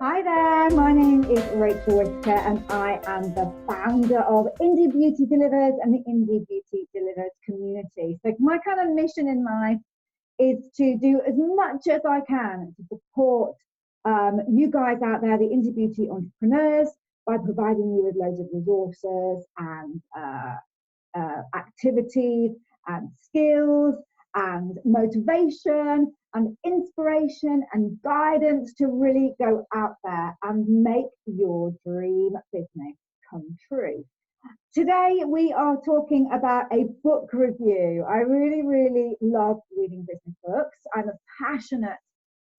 Hi there, my name is Rachel Whittaker and I am the founder of Indie Beauty Delivers and the Indie Beauty Delivers community. So my kind of mission in life is to do as much as I can to support you guys out there, the indie beauty entrepreneurs, by providing you with loads of resources and activities and skills and motivation and inspiration and guidance to really go out there and make your dream business come true. Today we are talking about a book review. I really love reading business books. I'm a passionate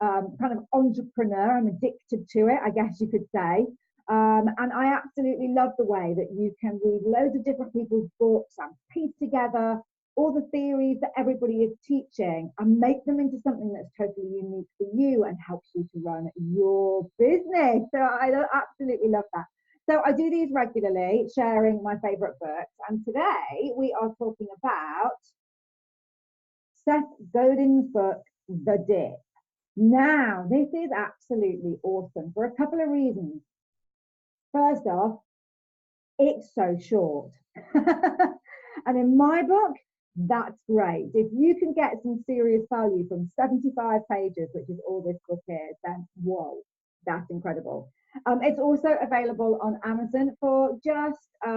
kind of entrepreneur. I'm addicted to it, I guess you could say. And I absolutely love the way that you can read loads of different people's books and piece together all the theories that everybody is teaching and make them into something that's totally unique for you and helps you to run your business. So I absolutely love that. So I do these regularly, sharing my favorite books. And today we are talking about Seth Godin's book, The Dip. Now, this is absolutely awesome for a couple of reasons. First off, it's so short. And in my book, that's great. If you can get some serious value from 75 pages, which is all this book is, then whoa, that's incredible. It's also available on Amazon for just, I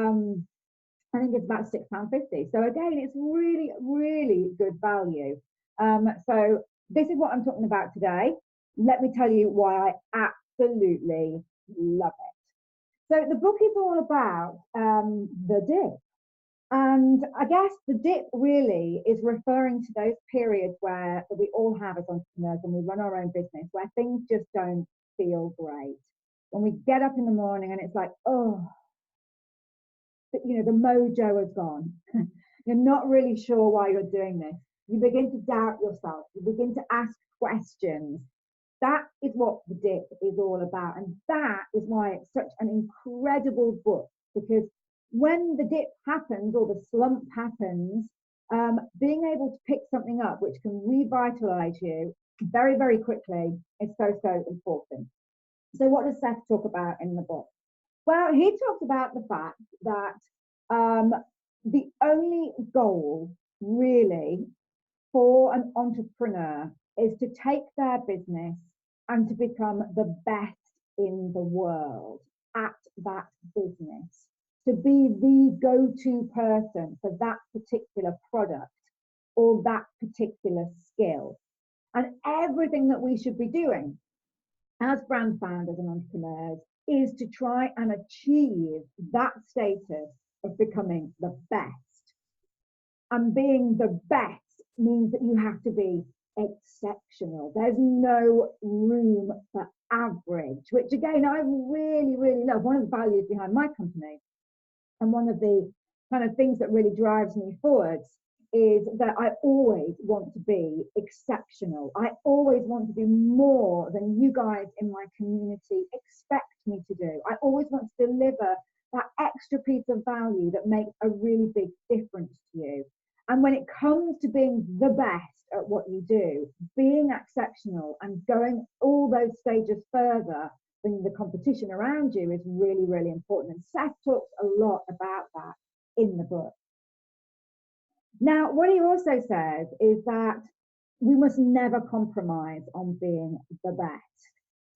think it's about £6.50. So again, it's really good value. So this is what I'm talking about today. Let me tell you why I absolutely love it. So the book is all about the dip. And I guess the dip really is referring to those periods where that we all have as entrepreneurs when we run our own business, where things just don't feel great. When we get up in the morning and it's like, oh, you know, the mojo has gone. You're not really sure why you're doing this. You begin to doubt yourself. You begin to ask questions. That is what the dip is all about. And that is why it's such an incredible book, because when the dip happens or the slump happens, being able to pick something up which can revitalize you very quickly is so important. So what does Seth talk about in the book? Well, he talks about the fact that the only goal really for an entrepreneur is to take their business and to become the best in the world at that business, to be the go-to person for that particular product or that particular skill. And everything that we should be doing as brand founders and entrepreneurs is to try and achieve that status of becoming the best. And being the best means that you have to be exceptional. There's no room for average, which again, I really love. One of the values behind my company and one of the kind of things that really drives me forwards is that I always want to be exceptional. I always want to do more than you guys in my community expect me to do. I always want to deliver that extra piece of value that makes a really big difference to you. And when it comes to being the best at what you do, being exceptional and going all those stages further than the competition around you is really important. And Seth talks a lot about that in the book. Now, what he also says is that we must never compromise on being the best,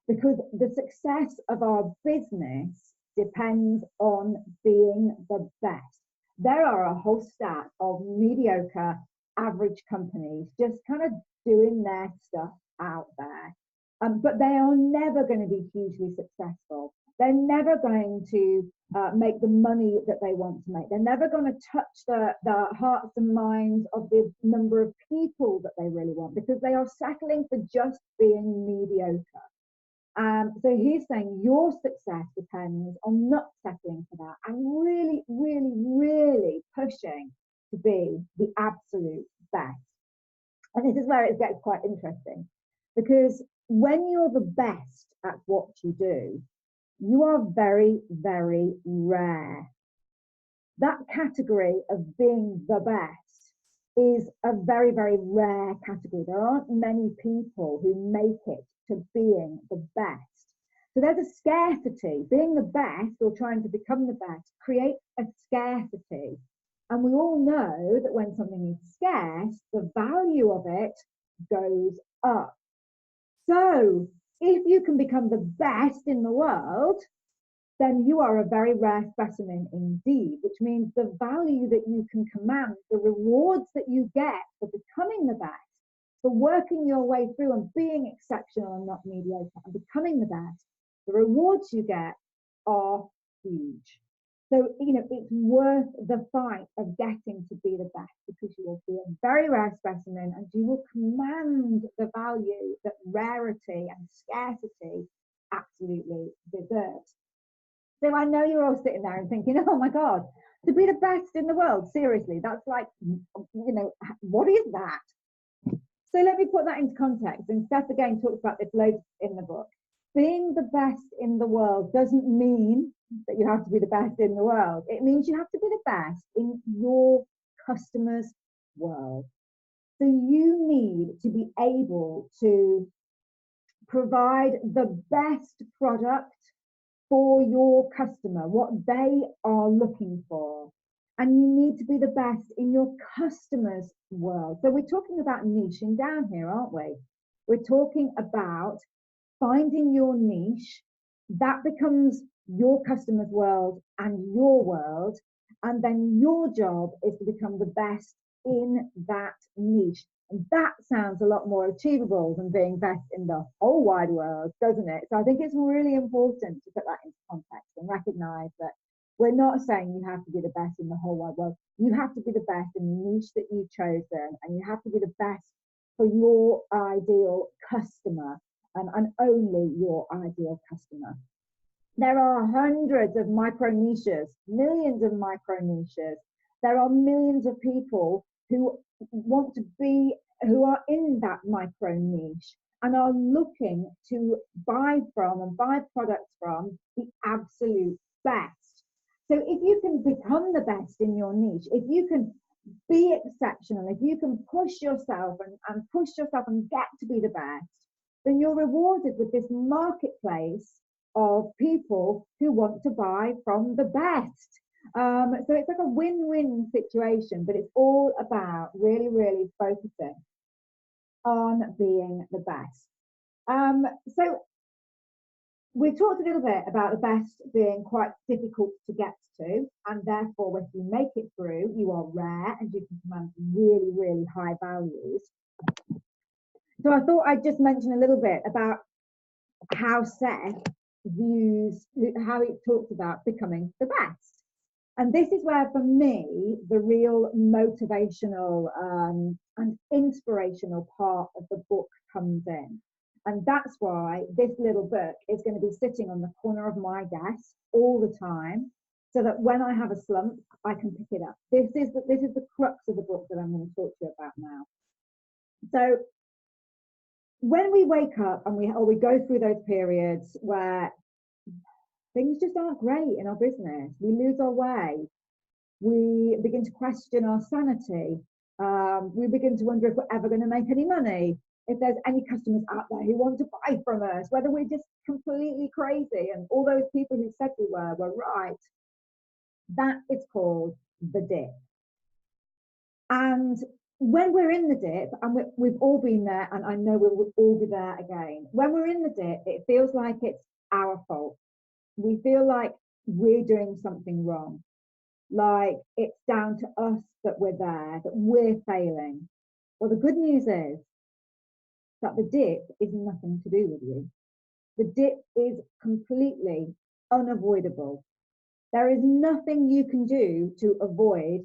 because the success of our business depends on being the best. There are a whole stack of mediocre, average companies just kind of doing their stuff out there. But they are never going to be hugely successful. They're never going to make the money that they want to make. They're never going to touch the hearts and minds of the number of people that they really want, because they are settling for just being mediocre. So he's saying your success depends on not settling for that and really pushing to be the absolute best. And this is where it gets quite interesting, because when you're the best at what you do, you are very rare. That category of being the best is a very rare category. There aren't many people who make it to being the best. So there's a scarcity. Being the best or trying to become the best creates a scarcity. And we all know that when something is scarce, the value of it goes up. So if you can become the best in the world, then you are a very rare specimen indeed, which means the value that you can command, the rewards that you get for becoming the best, for working your way through and being exceptional and not mediocre and becoming the best, the rewards you get are huge. So, it's worth the fight of getting to be the best, because you will be a very rare specimen and you will command the value that rarity and scarcity absolutely deserves. So I know you're all sitting there and thinking, oh my God, to be the best in the world, seriously, that's like, what is that? So let me put that into context. And Seth again talks about this loads in the book. Being the best in the world doesn't mean that you have to be the best in the world. It means you have to be the best in your customer's world. So you need to be able to provide the best product for your customer, what they are looking for. And you need to be the best in your customer's world. So we're talking about niching down here, aren't we? We're talking about finding your niche that becomes your customer's world and your world. And then your job is to become the best in that niche. And that sounds a lot more achievable than being best in the whole wide world, doesn't it? So I think it's really important to put that into context and recognize that we're not saying you have to be the best in the whole wide world. You have to be the best in the niche that you've chosen, and you have to be the best for your ideal customer, and only your ideal customer. There are hundreds of micro niches, millions of micro niches. There are millions of people who want to be, who are in that micro niche and are looking to buy from and buy products from the absolute best. So if you can become the best in your niche, if you can be exceptional, if you can push yourself and push yourself and get to be the best, then you're rewarded with this marketplace of people who want to buy from the best. So it's like a win-win situation, but it's all about really, really focusing on being the best. So we talked a little bit about the best being quite difficult to get to, and therefore if you make it through, you are rare and you can command really, really high values. So I thought I'd just mention a little bit about how Seth views, how he talks about becoming the best. And this is where, for me, the real motivational and inspirational part of the book comes in. And that's why this little book is going to be sitting on the corner of my desk all the time, so that when I have a slump, I can pick it up. This is the crux of the book that I'm going to talk to you about now. So when we wake up and we go through those periods where things just aren't great in our business, we lose our way, we begin to question our sanity, we begin to wonder if we're ever going to make any money, if there's any customers out there who want to buy from us, whether we're just completely crazy and all those people who said we were right. That is called the dip. And when we're in the dip, and we've all been there, and I know we will all be there again, when we're in the dip, it feels like it's our fault. We feel like we're doing something wrong, like it's down to us that we're there, that we're failing. Well, the good news is that the dip is nothing to do with you. The dip is completely unavoidable. There is nothing you can do to avoid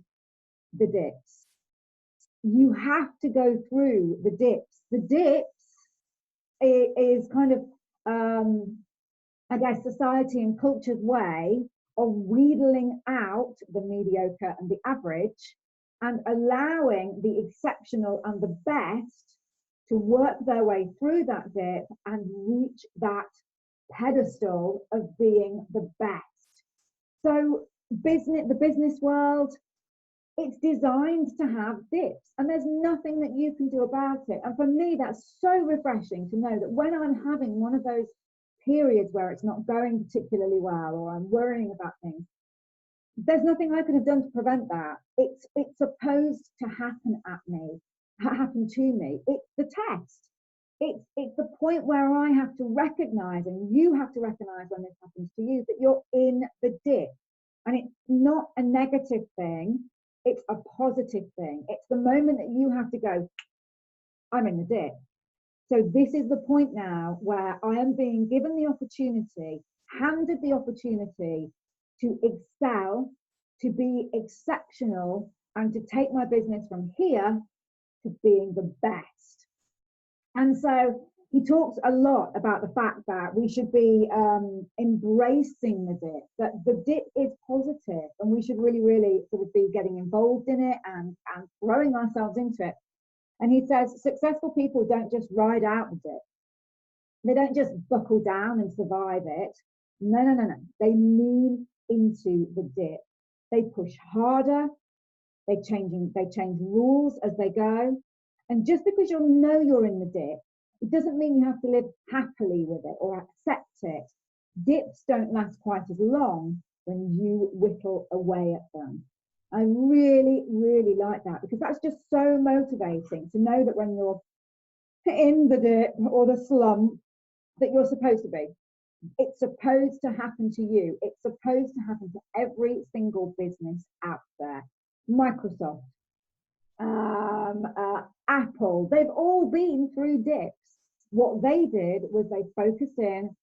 the dips. You have to go through the dips. The dips is kind of, I guess, society and culture's way of wheedling out the mediocre and the average and allowing the exceptional and the best to work their way through that dip and reach that pedestal of being the best. So the business world, it's designed to have dips, and there's nothing that you can do about it. And for me, that's so refreshing to know that when I'm having one of those periods where it's not going particularly well, or I'm worrying about things, there's nothing I could have done to prevent that. It's supposed to happen happen to me. It's the test. It's the point where I have to recognize, and you have to recognize when this happens to you, that you're in the dip. And it's not a negative thing, it's a positive thing. It's the moment that you have to go, I'm in the dip. So this is the point now where I am being given the opportunity, handed the opportunity to excel, to be exceptional, and to take my business from here to being the best. And so he talks a lot about the fact that we should be embracing the dip, that the dip is positive, and we should really, really sort of be getting involved in it and throwing ourselves into it. And he says successful people don't just ride out the dip. They don't just buckle down and survive it. No. They lean into the dip. They push harder. They change rules as they go. And just because you know you're in the dip, it doesn't mean you have to live happily with it or accept it. Dips don't last quite as long when you whittle away at them. I really, really like that, because that's just so motivating to know that when you're in the dip or the slump, that you're supposed to be. It's supposed to happen to you. It's supposed to happen to every single business out there. Microsoft, Apple, they've all been through dips. What they did was they focused in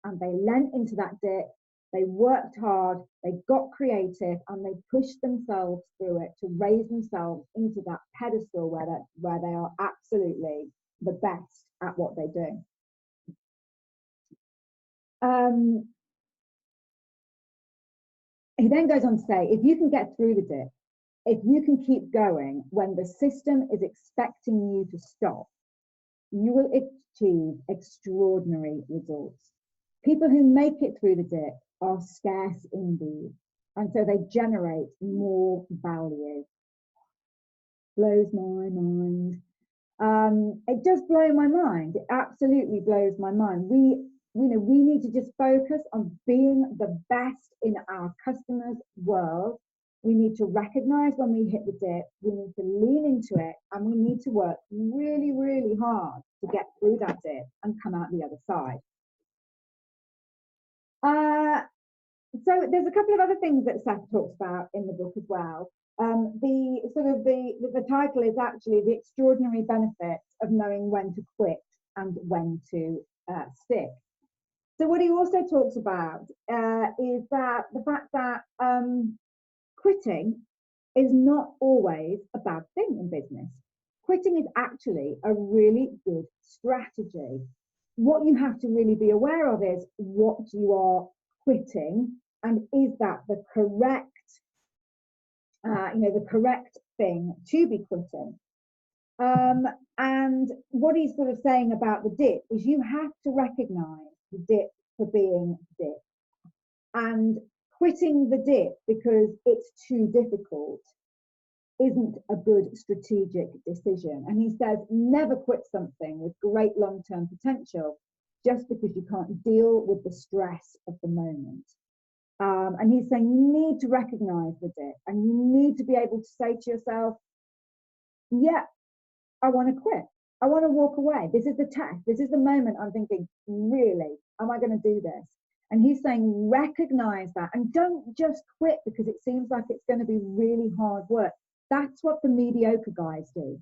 and they leant into that dip. They worked hard, they got creative, and they pushed themselves through it to raise themselves into that pedestal where they are absolutely the best at what they do. He then goes on to say, if you can get through the dip, if you can keep going when the system is expecting you to stop, you will achieve extraordinary results. People who make it through the dip are scarce indeed, and so they generate more value. Blows my mind. It does blow my mind. It absolutely blows my mind. We need to just focus on being the best in our customers' world. We need to recognize when we hit the dip. We need to lean into it, and we need to work really, really hard to get through that dip and come out the other side. So there's a couple of other things that Seth talks about in the book as well. The title is actually The Extraordinary Benefits of Knowing When to Quit and When to Stick. So what he also talks about is that the fact that quitting is not always a bad thing in business. Quitting is actually a really good strategy. What you have to really be aware of is what you are quitting, and is that the correct, the correct thing to be quitting. And what he's sort of saying about the dip is you have to recognize the dip for being dip, and quitting the dip because it's too difficult isn't a good strategic decision. And he says never quit something with great long-term potential just because you can't deal with the stress of the moment. And he's saying you need to recognize the dip, and you need to be able to say to yourself, yeah, I want to quit. I want to walk away. This is the test. This is the moment I'm thinking, really, am I going to do this? And he's saying recognize that, and don't just quit because it seems like it's going to be really hard work. That's what the mediocre guys do.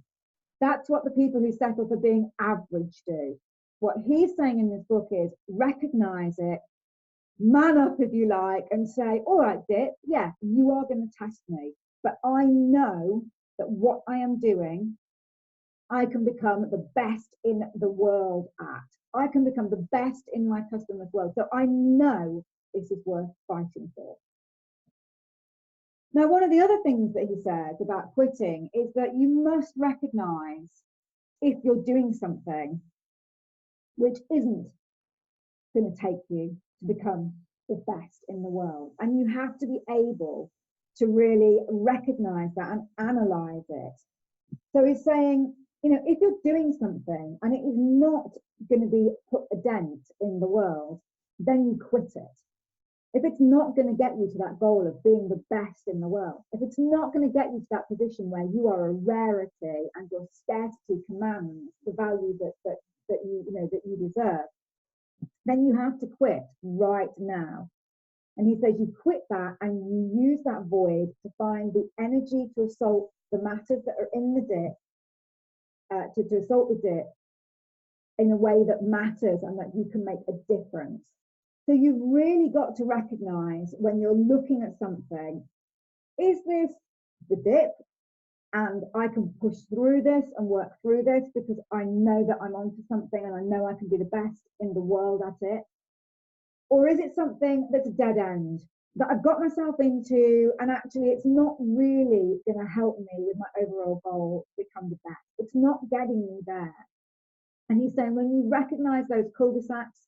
That's what the people who settle for being average do. What he's saying in this book is recognize it, man up if you like, and say, all right, Dip, yeah, you are going to test me, but I know that what I am doing, I can become the best in the world at. I can become the best in my customer's world. So I know this is worth fighting for. Now, one of the other things that he says about quitting is that you must recognize if you're doing something which isn't going to take you to become the best in the world. And you have to be able to really recognize that and analyze it. So he's saying, you know, if you're doing something and it is not going to be put a dent in the world, then you quit it. If it's not going to get you to that goal of being the best in the world, if it's not going to get you to that position where you are a rarity and your scarcity commands the value that you deserve, then you have to quit right now. And he says you quit that and you use that void to find the energy to assault the matters that are in the dip, to assault the dip in a way that matters and that you can make a difference. So you've really got to recognize when you're looking at something, is this the dip? And I can push through this and work through this because I know that I'm onto something and I know I can be the best in the world at it. Or is it something that's a dead end that I've got myself into and actually it's not really going to help me with my overall goal to become the best? It's not getting me there. And he's saying when you recognize those cul-de-sacs,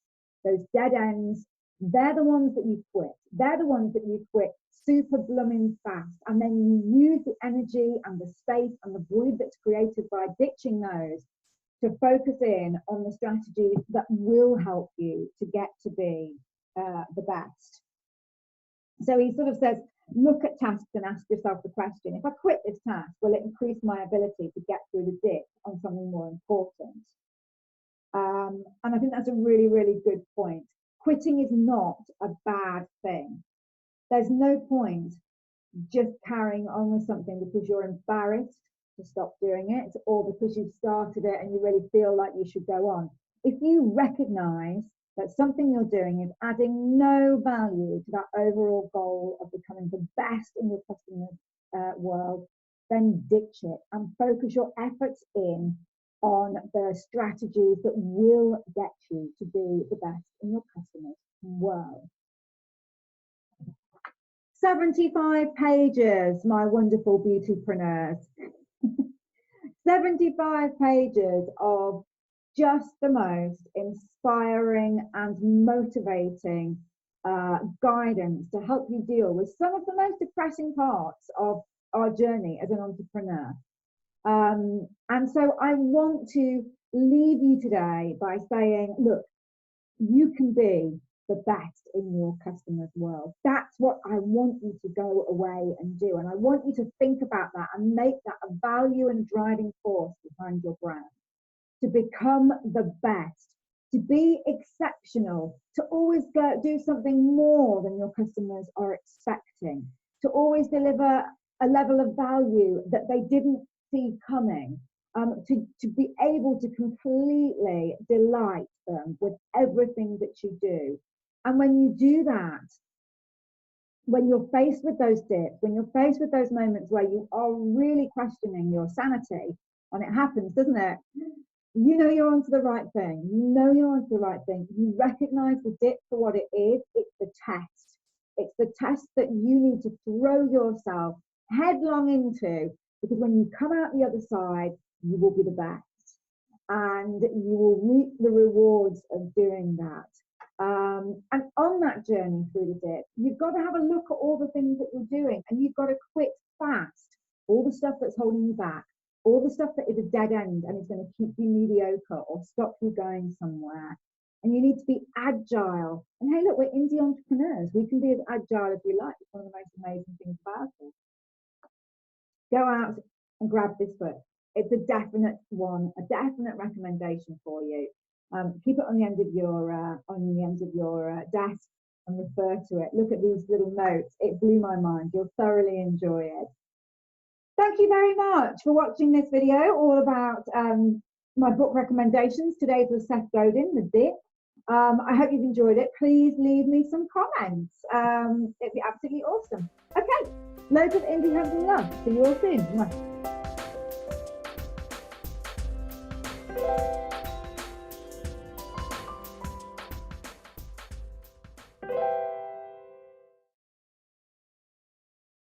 those dead ends, they're the ones that you quit. They're the ones that you quit super blooming fast. And then you use the energy and the space and the void that's created by ditching those to focus in on the strategies that will help you to get to be the best. So he sort of says, look at tasks and ask yourself the question, if I quit this task, will it increase my ability to get through the dip on something more important? And I think that's a really, really good point. Quitting is not a bad thing. There's no point just carrying on with something because you're embarrassed to stop doing it or because you've started it and you really feel like you should go on. If you recognize that something you're doing is adding no value to that overall goal of becoming the best in your customer's world, then ditch it and focus your efforts in on the strategies that will get you to be the best in your customer's world. 75 pages, my wonderful beautypreneurs. 75 pages of just the most inspiring and motivating guidance to help you deal with some of the most depressing parts of our journey as an entrepreneur. And so I want to leave you today by saying, look, you can be the best in your customer's world. That's what I want you to go away and do. And I want you to think about that and make that a value and driving force behind your brand. To become the best, to be exceptional, to always do something more than your customers are expecting, to always deliver a level of value that they didn't see coming, to be able to completely delight them with everything that you do. And when you do that, when you're faced with those dips, when you're faced with those moments where you are really questioning your sanity, and it happens, doesn't it? You know you're onto the right thing. You know you're onto the right thing. You recognize the dip for what it is. It's the test. It's the test that you need to throw yourself headlong into, because when you come out the other side, you will be the best. And you will reap the rewards of doing that. And on that journey through the dip, you've got to have a look at all the things that you're doing, and you've got to quit fast all the stuff that's holding you back, all the stuff that is a dead end and is going to keep you mediocre or stop you going somewhere. And you need to be agile. And hey, look, we're indie entrepreneurs. We can be as agile as we like. It's one of the most amazing things about it. Go out and grab this book. It's a definite one, a definite recommendation for you. Keep it on the end of your desk and refer to it. Look at these little notes. It blew my mind. You'll thoroughly enjoy it. Thank you very much for watching this video all about my book recommendations. Today's was Seth Godin, The Dip. I hope you've enjoyed it. Please leave me some comments. It'd be absolutely awesome. Okay, loads of indie hugs and love. See you all soon.